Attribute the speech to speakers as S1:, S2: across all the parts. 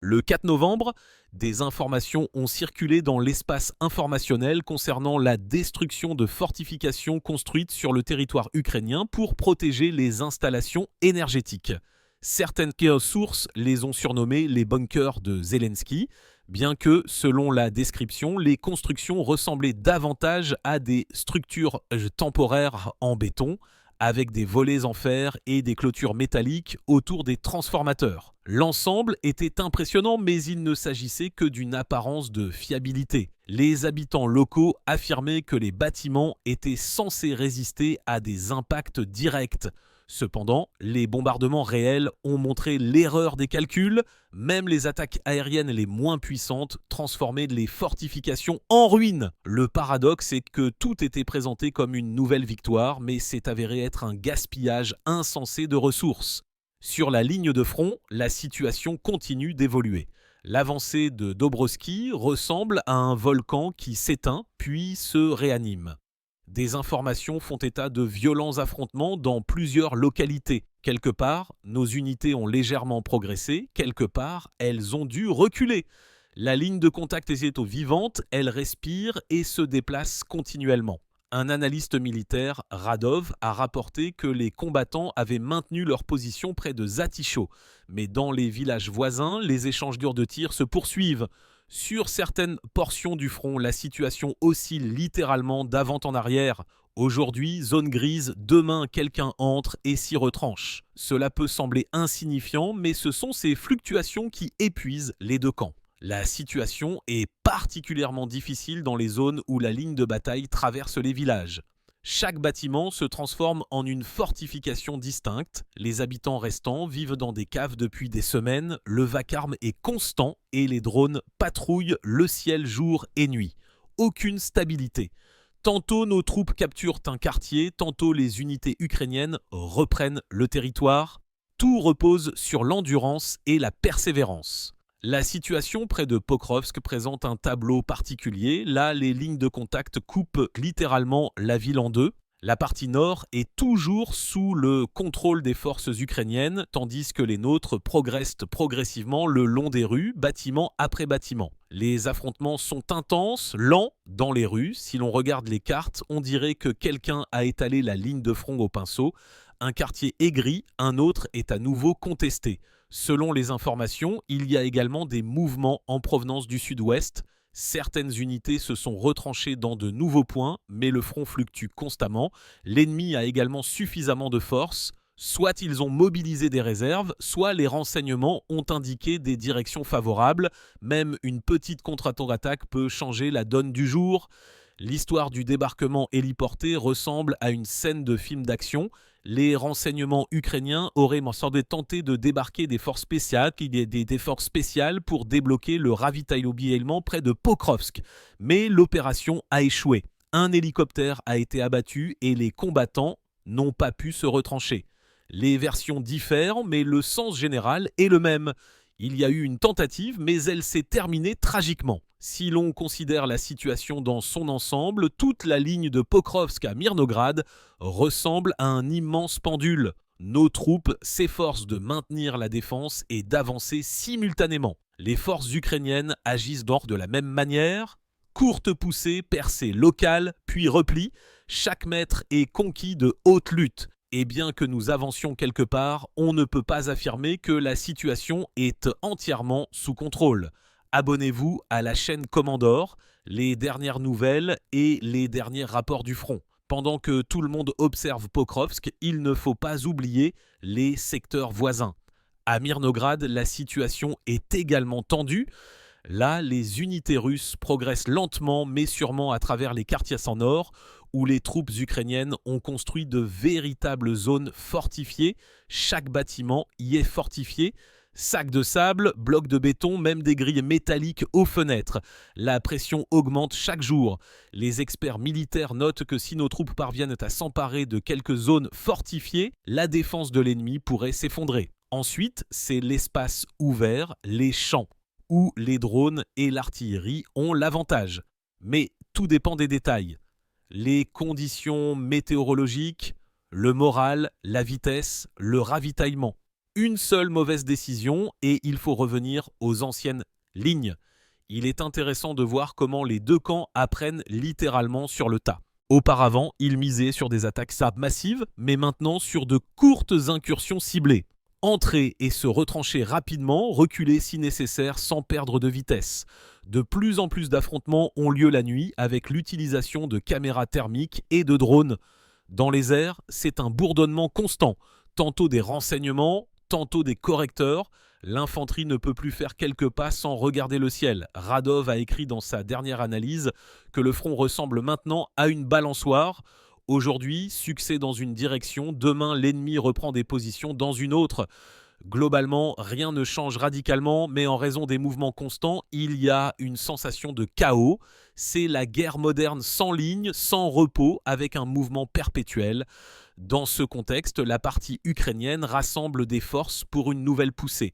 S1: Le 4 novembre, des informations ont circulé dans l'espace informationnel concernant la destruction de fortifications construites sur le territoire ukrainien pour protéger les installations énergétiques. Certaines sources les ont surnommés les bunkers de Zelensky, bien que, selon la description, les constructions ressemblaient davantage à des structures temporaires en béton, avec des volets en fer et des clôtures métalliques autour des transformateurs. L'ensemble était impressionnant, mais il ne s'agissait que d'une apparence de fiabilité. Les habitants locaux affirmaient que les bâtiments étaient censés résister à des impacts directs. Cependant, les bombardements réels ont montré l'erreur des calculs. Même les attaques aériennes les moins puissantes transformaient les fortifications en ruines. Le paradoxe est que tout était présenté comme une nouvelle victoire, mais s'est avéré être un gaspillage insensé de ressources. Sur la ligne de front, la situation continue d'évoluer. L'avancée de Dobroski ressemble à un volcan qui s'éteint puis se réanime. Des informations font état de violents affrontements dans plusieurs localités. Quelque part, nos unités ont légèrement progressé, quelque part, elles ont dû reculer. La ligne de contact est vivante, elle respire et se déplace continuellement. Un analyste militaire, Radov, a rapporté que les combattants avaient maintenu leur position près de Zatisho. Mais dans les villages voisins, les échanges durs de tirs se poursuivent. Sur certaines portions du front, la situation oscille littéralement d'avant en arrière. Aujourd'hui, zone grise, demain quelqu'un entre et s'y retranche. Cela peut sembler insignifiant, mais ce sont ces fluctuations qui épuisent les deux camps. La situation est particulièrement difficile dans les zones où la ligne de bataille traverse les villages. Chaque bâtiment se transforme en une fortification distincte. Les habitants restants vivent dans des caves depuis des semaines, le vacarme est constant et les drones patrouillent le ciel jour et nuit. Aucune stabilité. Tantôt nos troupes capturent un quartier, tantôt les unités ukrainiennes reprennent le territoire. Tout repose sur l'endurance et la persévérance. La situation près de Pokrovsk présente un tableau particulier. Là, les lignes de contact coupent littéralement la ville en deux. La partie nord est toujours sous le contrôle des forces ukrainiennes, tandis que les nôtres progressent progressivement le long des rues, bâtiment après bâtiment. Les affrontements sont intenses, lents dans les rues. Si l'on regarde les cartes, on dirait que quelqu'un a étalé la ligne de front au pinceau. Un quartier est gris, un autre est à nouveau contesté. Selon les informations, il y a également des mouvements en provenance du sud-ouest. Certaines unités se sont retranchées dans de nouveaux points, mais le front fluctue constamment. L'ennemi a également suffisamment de force. Soit ils ont mobilisé des réserves, soit les renseignements ont indiqué des directions favorables. Même une petite contre-attaque peut changer la donne du jour. L'histoire du débarquement héliporté ressemble à une scène de film d'action. Les renseignements ukrainiens auraient sans doute tenté de débarquer des forces spéciales, des forces spéciales pour débloquer le ravitaillement près de Pokrovsk. Mais l'opération a échoué. Un hélicoptère a été abattu et les combattants n'ont pas pu se retrancher. Les versions diffèrent, mais le sens général est le même. Il y a eu une tentative, mais elle s'est terminée tragiquement. Si l'on considère la situation dans son ensemble, toute la ligne de Pokrovsk à Mirnograd ressemble à un immense pendule. Nos troupes s'efforcent de maintenir la défense et d'avancer simultanément. Les forces ukrainiennes agissent donc de la même manière. Courte poussée, percée locale, puis repli. Chaque mètre est conquis de haute lutte. Et bien que nous avancions quelque part, on ne peut pas affirmer que la situation est entièrement sous contrôle. Abonnez-vous à la chaîne Commandor, les dernières nouvelles et les derniers rapports du front. Pendant que tout le monde observe Pokrovsk, il ne faut pas oublier les secteurs voisins. À Mirnograd, la situation est également tendue. Là, les unités russes progressent lentement mais sûrement à travers les quartiers sans nord, où les troupes ukrainiennes ont construit de véritables zones fortifiées. Chaque bâtiment y est fortifié. Sacs de sable, blocs de béton, même des grilles métalliques aux fenêtres. La pression augmente chaque jour. Les experts militaires notent que si nos troupes parviennent à s'emparer de quelques zones fortifiées, la défense de l'ennemi pourrait s'effondrer. Ensuite, c'est l'espace ouvert, les champs, où les drones et l'artillerie ont l'avantage. Mais tout dépend des détails. Les conditions météorologiques, le moral, la vitesse, le ravitaillement. Une seule mauvaise décision et il faut revenir aux anciennes lignes. Il est intéressant de voir comment les deux camps apprennent littéralement sur le tas. Auparavant, ils misaient sur des attaques SAB massives, mais maintenant sur de courtes incursions ciblées. Entrer et se retrancher rapidement, reculer si nécessaire sans perdre de vitesse. De plus en plus d'affrontements ont lieu la nuit avec l'utilisation de caméras thermiques et de drones. Dans les airs, c'est un bourdonnement constant, tantôt des renseignements, tantôt des correcteurs. L'infanterie ne peut plus faire quelques pas sans regarder le ciel. Radov a écrit dans sa dernière analyse que le front ressemble maintenant à une balançoire. Aujourd'hui, succès dans une direction, demain l'ennemi reprend des positions dans une autre. Globalement, rien ne change radicalement, mais en raison des mouvements constants, il y a une sensation de chaos. C'est la guerre moderne sans ligne, sans repos, avec un mouvement perpétuel. Dans ce contexte, la partie ukrainienne rassemble des forces pour une nouvelle poussée.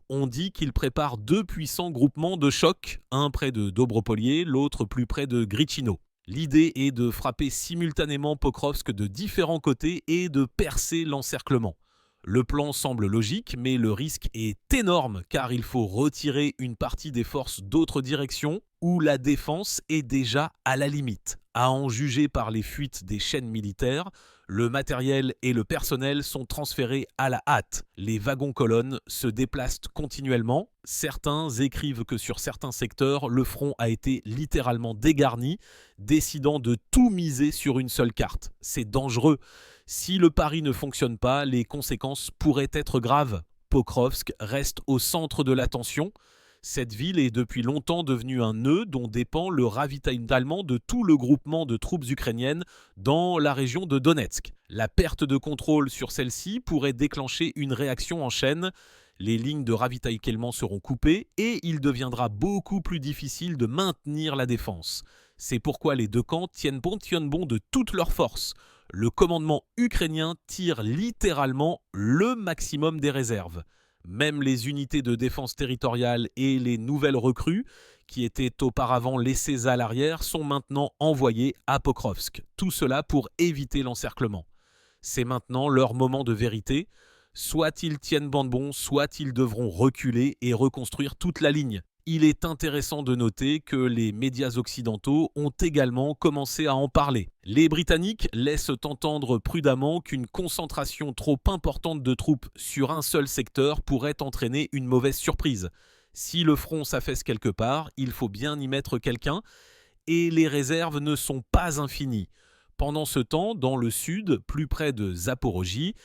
S1: On dit qu'il prépare deux puissants groupements de choc, un près de Dobropolier, l'autre plus près de Gritchino. L'idée est de frapper simultanément Pokrovsk de différents côtés et de percer l'encerclement. Le plan semble logique, mais le risque est énorme car il faut retirer une partie des forces d'autres directions où la défense est déjà à la limite. À en juger par les fuites des chaînes militaires, le matériel et le personnel sont transférés à la hâte. Les wagons-colonnes se déplacent continuellement. Certains écrivent que sur certains secteurs, le front a été littéralement dégarni, décidant de tout miser sur une seule carte. C'est dangereux. Si le pari ne fonctionne pas, les conséquences pourraient être graves. Pokrovsk reste au centre de l'attention. Cette ville est depuis longtemps devenue un nœud dont dépend le ravitaillement de tout le groupement de troupes ukrainiennes dans la région de Donetsk. La perte de contrôle sur celle-ci pourrait déclencher une réaction en chaîne. Les lignes de ravitaillement seront coupées et il deviendra beaucoup plus difficile de maintenir la défense. C'est pourquoi les deux camps tiennent bon de toutes leurs forces. Le commandement ukrainien tire littéralement le maximum des réserves. Même les unités de défense territoriale et les nouvelles recrues, qui étaient auparavant laissées à l'arrière, sont maintenant envoyées à Pokrovsk. Tout cela pour éviter l'encerclement. C'est maintenant leur moment de vérité. Soit ils tiennent bon, soit ils devront reculer et reconstruire toute la ligne. Il est intéressant de noter que les médias occidentaux ont également commencé à en parler. Les Britanniques laissent entendre prudemment qu'une concentration trop importante de troupes sur un seul secteur pourrait entraîner une mauvaise surprise. Si le front s'affaisse quelque part, il faut bien y mettre quelqu'un, et les réserves ne sont pas infinies. Pendant ce temps, dans le sud, plus près de Zaporojie,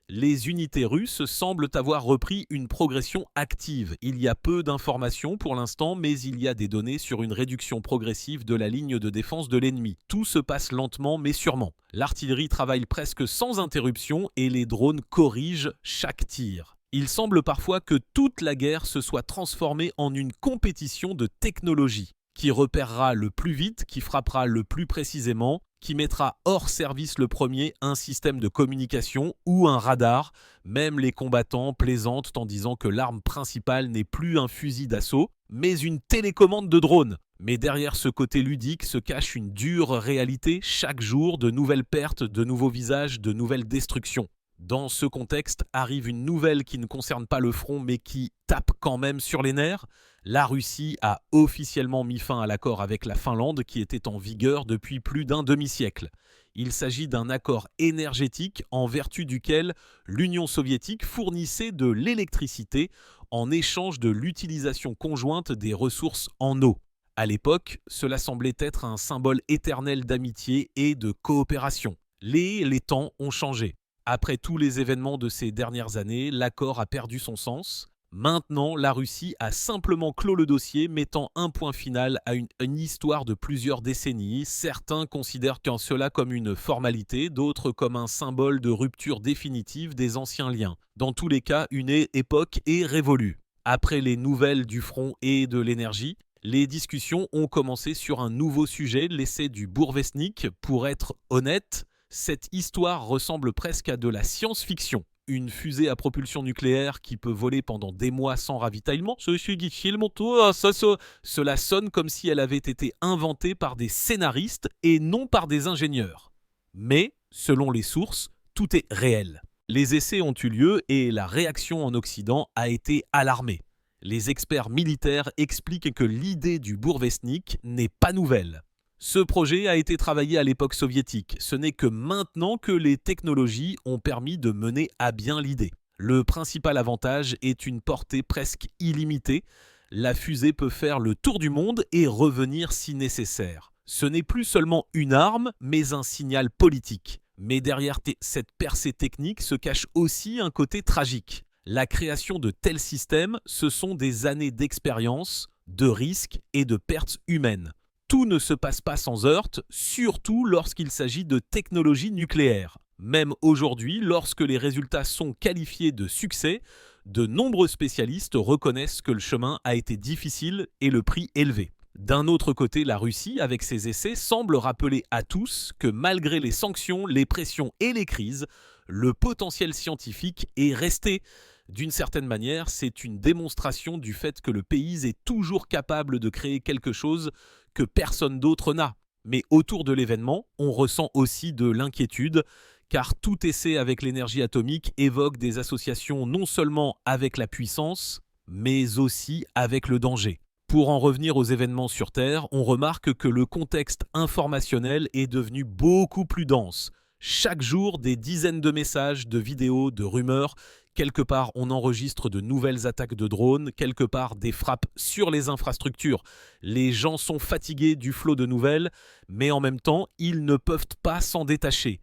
S1: les unités russes semblent avoir repris une progression active. Il y a peu d'informations pour l'instant, mais il y a des données sur une réduction progressive de la ligne de défense de l'ennemi. Tout se passe lentement mais sûrement. L'artillerie travaille presque sans interruption et les drones corrigent chaque tir. Il semble parfois que toute la guerre se soit transformée en une compétition de technologie. Qui repérera le plus vite, qui frappera le plus précisément, qui mettra hors service le premier un système de communication ou un radar. Même les combattants plaisantent en disant que l'arme principale n'est plus un fusil d'assaut, mais une télécommande de drone. Mais derrière ce côté ludique se cache une dure réalité. Chaque jour, de nouvelles pertes, de nouveaux visages, de nouvelles destructions. Dans ce contexte, arrive une nouvelle qui ne concerne pas le front, mais qui tape quand même sur les nerfs. La Russie a officiellement mis fin à l'accord avec la Finlande qui était en vigueur depuis plus d'un demi-siècle. Il s'agit d'un accord énergétique en vertu duquel l'Union soviétique fournissait de l'électricité en échange de l'utilisation conjointe des ressources en eau. À l'époque, cela semblait être un symbole éternel d'amitié et de coopération. Les temps ont changé. Après tous les événements de ces dernières années, l'accord a perdu son sens. Maintenant, la Russie a simplement clos le dossier, mettant un point final à une histoire de plusieurs décennies. Certains considèrent cela comme une formalité, d'autres comme un symbole de rupture définitive des anciens liens. Dans tous les cas, une époque est révolue. Après les nouvelles du front et de l'énergie, les discussions ont commencé sur un nouveau sujet, l'essai du Bourvesnik. Pour être honnête, cette histoire ressemble presque à de la science-fiction. Une fusée à propulsion nucléaire qui peut voler pendant des mois sans ravitaillement. Cela sonne comme si elle avait été inventée par des scénaristes et non par des ingénieurs. Mais, selon les sources, tout est réel. Les essais ont eu lieu et la réaction en Occident a été alarmée. Les experts militaires expliquent que l'idée du Bourvesnik n'est pas nouvelle. Ce projet a été travaillé à l'époque soviétique. Ce n'est que maintenant que les technologies ont permis de mener à bien l'idée. Le principal avantage est une portée presque illimitée. La fusée peut faire le tour du monde et revenir si nécessaire. Ce n'est plus seulement une arme, mais un signal politique. Mais derrière cette percée technique se cache aussi un côté tragique. La création de tels systèmes, ce sont des années d'expérience, de risques et de pertes humaines. Tout ne se passe pas sans heurts, surtout lorsqu'il s'agit de technologies nucléaires. Même aujourd'hui, lorsque les résultats sont qualifiés de succès, de nombreux spécialistes reconnaissent que le chemin a été difficile et le prix élevé. D'un autre côté, la Russie, avec ses essais, semble rappeler à tous que malgré les sanctions, les pressions et les crises, le potentiel scientifique est resté. D'une certaine manière, c'est une démonstration du fait que le pays est toujours capable de créer quelque chose que personne d'autre n'a. Mais autour de l'événement, on ressent aussi de l'inquiétude, car tout essai avec l'énergie atomique évoque des associations non seulement avec la puissance, mais aussi avec le danger. Pour en revenir aux événements sur Terre, on remarque que le contexte informationnel est devenu beaucoup plus dense. Chaque jour, des dizaines de messages, de vidéos, de rumeurs. Quelque part, on enregistre de nouvelles attaques de drones, quelque part, des frappes sur les infrastructures. Les gens sont fatigués du flot de nouvelles, mais en même temps, ils ne peuvent pas s'en détacher.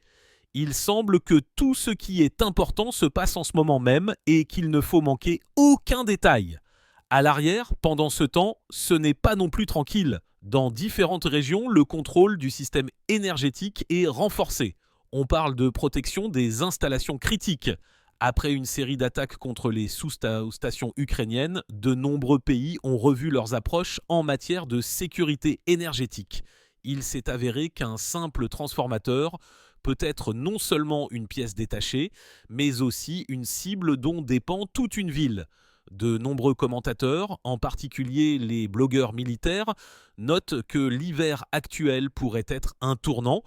S1: Il semble que tout ce qui est important se passe en ce moment même et qu'il ne faut manquer aucun détail. À l'arrière, pendant ce temps, ce n'est pas non plus tranquille. Dans différentes régions, le contrôle du système énergétique est renforcé. On parle de protection des installations critiques. Après une série d'attaques contre les sous-stations ukrainiennes, de nombreux pays ont revu leurs approches en matière de sécurité énergétique. Il s'est avéré qu'un simple transformateur peut être non seulement une pièce détachée, mais aussi une cible dont dépend toute une ville. De nombreux commentateurs, en particulier les blogueurs militaires, notent que l'hiver actuel pourrait être un tournant.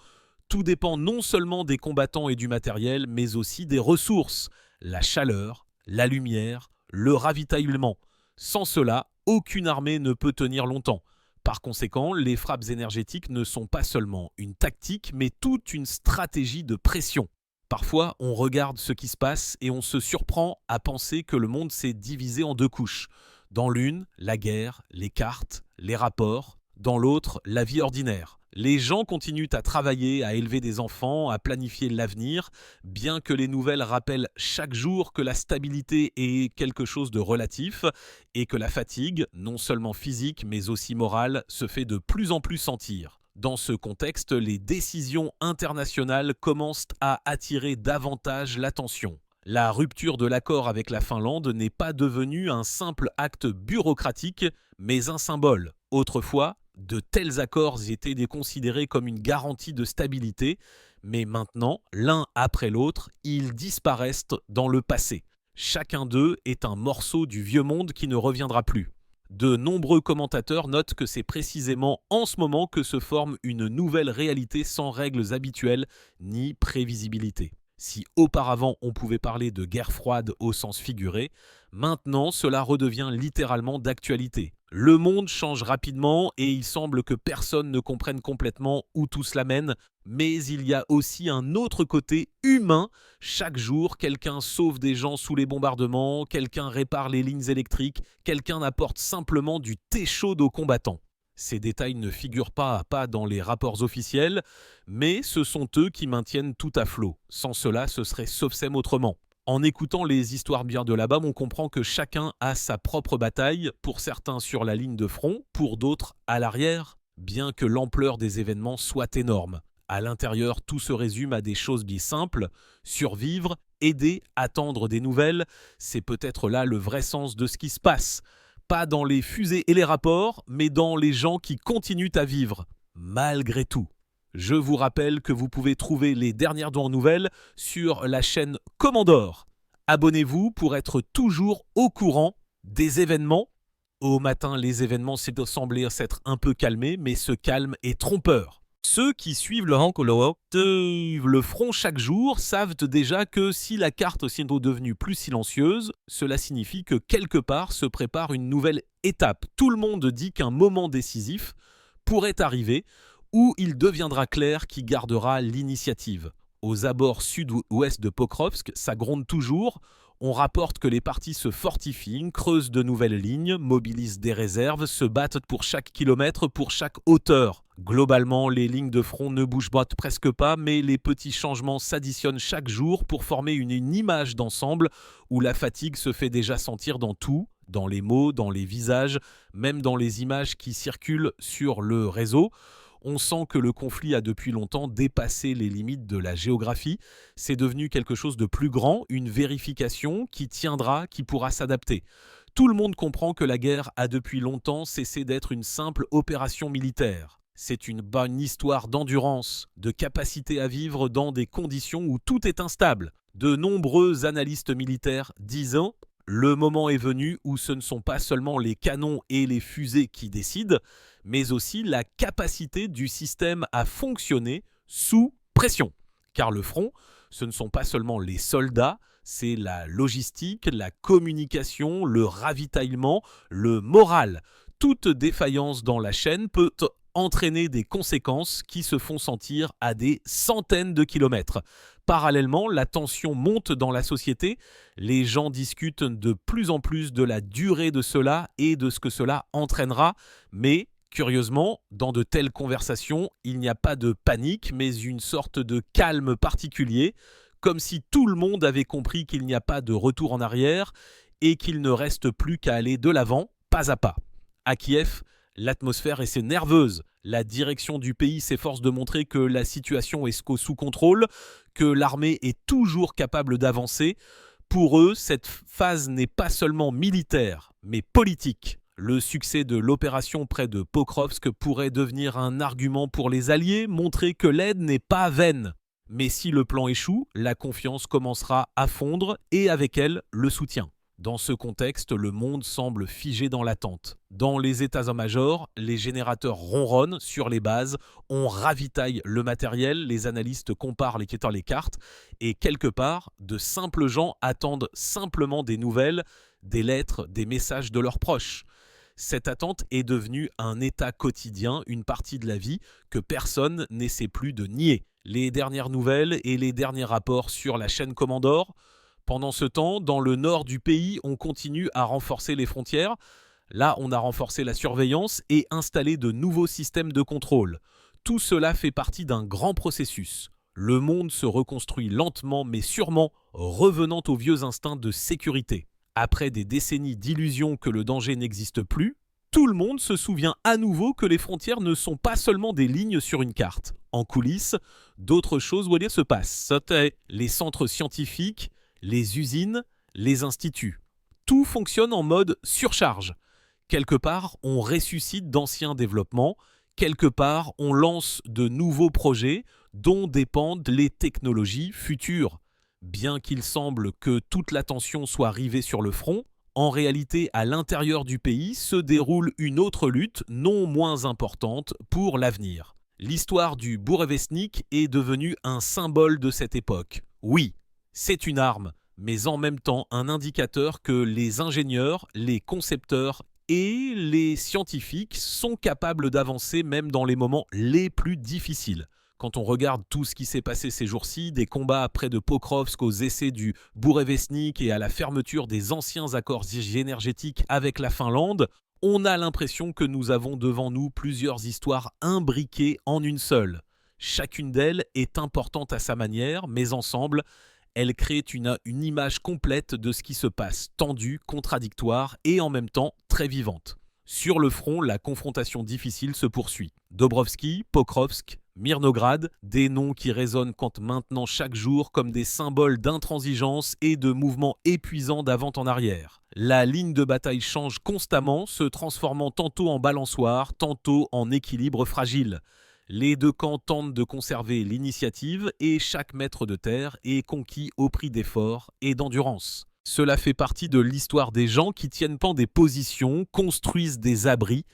S1: Tout dépend non seulement des combattants et du matériel, mais aussi des ressources, la chaleur, la lumière, le ravitaillement. Sans cela, aucune armée ne peut tenir longtemps. Par conséquent, les frappes énergétiques ne sont pas seulement une tactique, mais toute une stratégie de pression. Parfois, on regarde ce qui se passe et on se surprend à penser que le monde s'est divisé en deux couches. Dans l'une, la guerre, les cartes, les rapports. Dans l'autre, la vie ordinaire. Les gens continuent à travailler, à élever des enfants, à planifier l'avenir, bien que les nouvelles rappellent chaque jour que la stabilité est quelque chose de relatif et que la fatigue, non seulement physique mais aussi morale, se fait de plus en plus sentir. Dans ce contexte, les décisions internationales commencent à attirer davantage l'attention. La rupture de l'accord avec la Finlande n'est pas devenue un simple acte bureaucratique, mais un symbole. Autrefois, de tels accords étaient considérés comme une garantie de stabilité, mais maintenant, l'un après l'autre, ils disparaissent dans le passé. Chacun d'eux est un morceau du vieux monde qui ne reviendra plus. De nombreux commentateurs notent que c'est précisément en ce moment que se forme une nouvelle réalité sans règles habituelles ni prévisibilité. Si auparavant on pouvait parler de guerre froide au sens figuré, maintenant cela redevient littéralement d'actualité. Le monde change rapidement et il semble que personne ne comprenne complètement où tout cela mène, mais il y a aussi un autre côté humain. Chaque jour, quelqu'un sauve des gens sous les bombardements, quelqu'un répare les lignes électriques, quelqu'un apporte simplement du thé chaud aux combattants. Ces détails ne figurent pas dans les rapports officiels, mais ce sont eux qui maintiennent tout à flot. Sans cela, ce serait Sofsem autrement. En écoutant les histoires bien de là-bas, on comprend que chacun a sa propre bataille, pour certains sur la ligne de front, pour d'autres à l'arrière, bien que l'ampleur des événements soit énorme. À l'intérieur, tout se résume à des choses bien simples. Survivre, aider, attendre des nouvelles, c'est peut-être là le vrai sens de ce qui se passe. Pas dans les fusées et les rapports, mais dans les gens qui continuent à vivre, malgré tout. Je vous rappelle que vous pouvez trouver les dernières nouvelles sur la chaîne Commandeur. Abonnez-vous pour être toujours au courant des événements. Au matin, les événements semblent s'être un peu calmés, mais ce calme est trompeur. Ceux qui suivent le front chaque jour savent déjà que si la carte est devenue plus silencieuse, cela signifie que quelque part se prépare une nouvelle étape. Tout le monde dit qu'un moment décisif pourrait arriver où il deviendra clair qui gardera l'initiative. Aux abords sud-ouest de Pokrovsk, ça gronde toujours. On rapporte que les partis se fortifient, creusent de nouvelles lignes, mobilisent des réserves, se battent pour chaque kilomètre, pour chaque hauteur. Globalement, les lignes de front ne bougent presque pas, mais les petits changements s'additionnent chaque jour pour former une image d'ensemble où la fatigue se fait déjà sentir dans tout, dans les mots, dans les visages, même dans les images qui circulent sur le réseau. On sent que le conflit a depuis longtemps dépassé les limites de la géographie. C'est devenu quelque chose de plus grand, une vérification qui tiendra, qui pourra s'adapter. Tout le monde comprend que la guerre a depuis longtemps cessé d'être une simple opération militaire. C'est une bonne histoire d'endurance, de capacité à vivre dans des conditions où tout est instable. De nombreux analystes militaires disent « Le moment est venu où ce ne sont pas seulement les canons et les fusées qui décident, mais aussi la capacité du système à fonctionner sous pression. » Car le front, ce ne sont pas seulement les soldats, c'est la logistique, la communication, le ravitaillement, le moral. Toute défaillance dans la chaîne peut entraîner des conséquences qui se font sentir à des centaines de kilomètres. Parallèlement, la tension monte dans la société. Les gens discutent de plus en plus de la durée de cela et de ce que cela entraînera. Mais, curieusement, dans de telles conversations, il n'y a pas de panique, mais une sorte de calme particulier, comme si tout le monde avait compris qu'il n'y a pas de retour en arrière et qu'il ne reste plus qu'à aller de l'avant, pas à pas. À Kiev, l'atmosphère est nerveuse. La direction du pays s'efforce de montrer que la situation est sous contrôle, que l'armée est toujours capable d'avancer. Pour eux, cette phase n'est pas seulement militaire, mais politique. Le succès de l'opération près de Pokrovsk pourrait devenir un argument pour les Alliés, montrer que l'aide n'est pas vaine. Mais si le plan échoue, la confiance commencera à fondre et avec elle, le soutien. Dans ce contexte, le monde semble figé dans l'attente. Dans les états-majors, les générateurs ronronnent sur les bases, on ravitaille le matériel, les analystes comparent les cartes, et quelque part, de simples gens attendent simplement des nouvelles, des lettres, des messages de leurs proches. Cette attente est devenue un état quotidien, une partie de la vie que personne n'essaie plus de nier. Les dernières nouvelles et les derniers rapports sur la chaîne Comandor. Pendant ce temps, dans le nord du pays, on continue à renforcer les frontières. Là, on a renforcé la surveillance et installé de nouveaux systèmes de contrôle. Tout cela fait partie d'un grand processus. Le monde se reconstruit lentement mais sûrement, revenant aux vieux instincts de sécurité. Après des décennies d'illusions que le danger n'existe plus, tout le monde se souvient à nouveau que les frontières ne sont pas seulement des lignes sur une carte. En coulisses, d'autres choses se passent. Les centres scientifiques, les usines, les instituts. Tout fonctionne en mode surcharge. Quelque part, on ressuscite d'anciens développements. Quelque part, on lance de nouveaux projets dont dépendent les technologies futures. Bien qu'il semble que toute l'attention soit rivée sur le front, en réalité, à l'intérieur du pays se déroule une autre lutte non moins importante pour l'avenir. L'histoire du Bourevestnik est devenue un symbole de cette époque. Oui, c'est une arme, mais en même temps un indicateur que les ingénieurs, les concepteurs et les scientifiques sont capables d'avancer même dans les moments les plus difficiles. Quand on regarde tout ce qui s'est passé ces jours-ci, des combats près de Pokrovsk aux essais du Bourevestnik et à la fermeture des anciens accords énergétiques avec la Finlande, on a l'impression que nous avons devant nous plusieurs histoires imbriquées en une seule. Chacune d'elles est importante à sa manière, mais ensemble, elles créent une image complète de ce qui se passe, tendue, contradictoire et en même temps très vivante. Sur le front, la confrontation difficile se poursuit. Dobrovski, Pokrovsk, Mirnograd, des noms qui résonnent maintenant chaque jour comme des symboles d'intransigeance et de mouvements épuisants d'avant en arrière. La ligne de bataille change constamment, se transformant tantôt en balançoire, tantôt en équilibre fragile. Les deux camps tentent de conserver l'initiative et chaque mètre de terre est conquis au prix d'efforts et d'endurance. Cela fait partie de l'histoire des gens qui tiennent pas des positions, construisent des abris.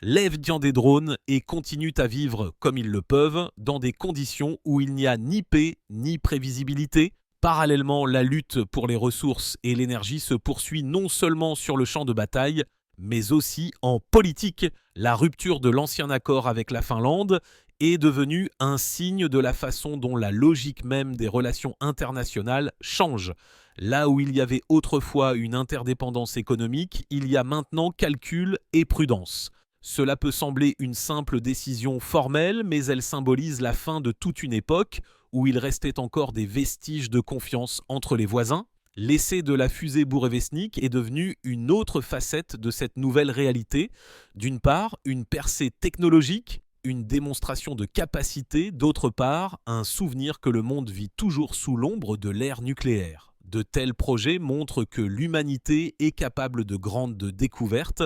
S1: lève-tiens des drones et continuent à vivre comme ils le peuvent, dans des conditions où il n'y a ni paix ni prévisibilité. Parallèlement, la lutte pour les ressources et l'énergie se poursuit non seulement sur le champ de bataille, mais aussi en politique. La rupture de l'ancien accord avec la Finlande est devenue un signe de la façon dont la logique même des relations internationales change. Là où il y avait autrefois une interdépendance économique, il y a maintenant calcul et prudence. Cela peut sembler une simple décision formelle, mais elle symbolise la fin de toute une époque où il restait encore des vestiges de confiance entre les voisins. L'essai de la fusée Burevestnik est devenu une autre facette de cette nouvelle réalité. D'une part, une percée technologique, une démonstration de capacité, d'autre part, un souvenir que le monde vit toujours sous l'ombre de l'ère nucléaire. De tels projets montrent que l'humanité est capable de grandes découvertes,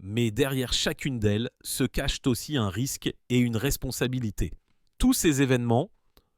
S1: mais derrière chacune d'elles se cachent aussi un risque et une responsabilité. Tous ces événements,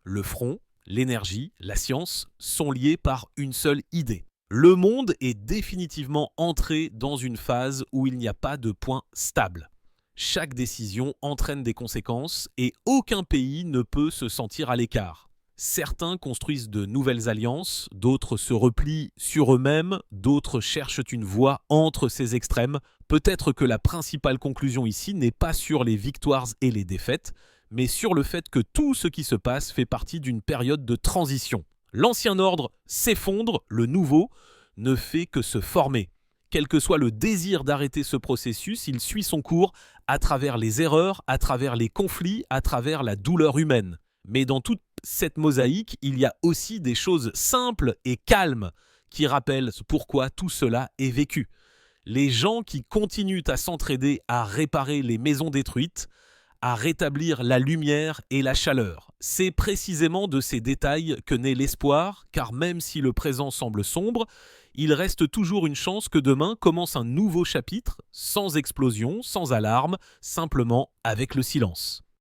S1: le front, l'énergie, la science, sont liés par une seule idée. Le monde est définitivement entré dans une phase où il n'y a pas de point stable. Chaque décision entraîne des conséquences et aucun pays ne peut se sentir à l'écart. Certains construisent de nouvelles alliances, d'autres se replient sur eux-mêmes, d'autres cherchent une voie entre ces extrêmes. Peut-être que la principale conclusion ici n'est pas sur les victoires et les défaites, mais sur le fait que tout ce qui se passe fait partie d'une période de transition. L'ancien ordre s'effondre, le nouveau ne fait que se former. Quel que soit le désir d'arrêter ce processus, il suit son cours à travers les erreurs, à travers les conflits, à travers la douleur humaine. Mais dans toute cette mosaïque, il y a aussi des choses simples et calmes qui rappellent pourquoi tout cela est vécu. Les gens qui continuent à s'entraider à réparer les maisons détruites, à rétablir la lumière et la chaleur. C'est précisément de ces détails que naît l'espoir, car même si le présent semble sombre, il reste toujours une chance que demain commence un nouveau chapitre, sans explosion, sans alarme, simplement avec le silence.